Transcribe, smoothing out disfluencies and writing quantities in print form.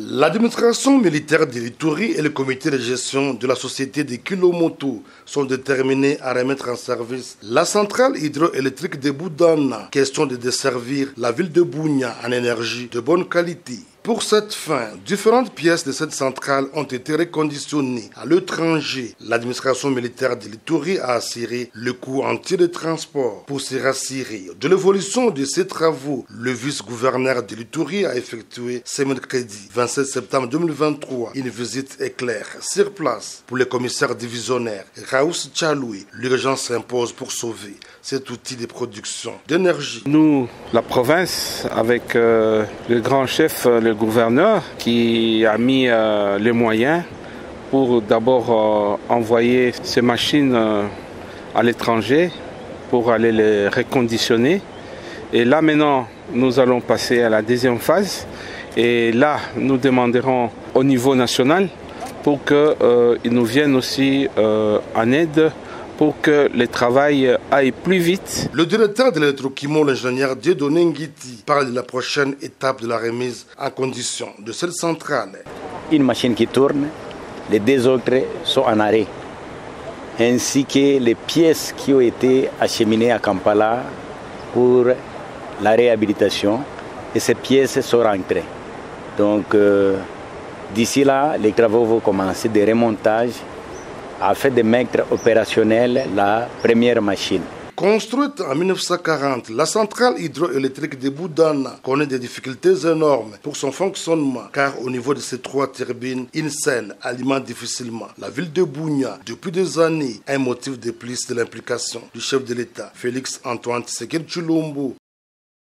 L'administration militaire de l'Ituri et le comité de gestion de la société de Kilomoto sont déterminés à remettre en service la centrale hydroélectrique de Boudana. Question de desservir la ville de Bunia en énergie de bonne qualité. Pour cette fin, différentes pièces de cette centrale ont été reconditionnées à l'étranger. L'administration militaire de l'Ituri a assuré le coût entier de transport. Pour se rassurer de l'évolution de ces travaux, le vice-gouverneur de l'Ituri a effectué ce mercredi 27 septembre 2023 une visite éclair sur place. Pour le commissaire divisionnaire Raous Tchaloui, l'urgence s'impose pour sauver cet outil de production d'énergie. Nous, la province, avec le grand chef, le gouverneur, qui a mis les moyens pour d'abord envoyer ces machines à l'étranger pour aller les reconditionner. Et là maintenant, nous allons passer à la deuxième phase. Et là, nous demanderons au niveau national pour qu'ils nous viennent aussi en aide pour que le travail aille plus vite. Le directeur de l'électroquimo, l'ingénieur Dieudonné Nguiti, parle de la prochaine étape de la remise en condition de cette centrale. Une machine qui tourne, les deux autres sont en arrêt, ainsi que les pièces qui ont été acheminées à Kampala pour la réhabilitation, et ces pièces sont rentrées. Donc d'ici là, les travaux vont commencer de remontage afin de mettre opérationnelle la première machine. Construite en 1940, la centrale hydroélectrique de Boudana connaît des difficultés énormes pour son fonctionnement, car au niveau de ces trois turbines, une seule alimente difficilement la ville de Bunia. Depuis des années, un motif de plus de l'implication du chef de l'État, Félix Antoine Tshisekedi Tshilombo.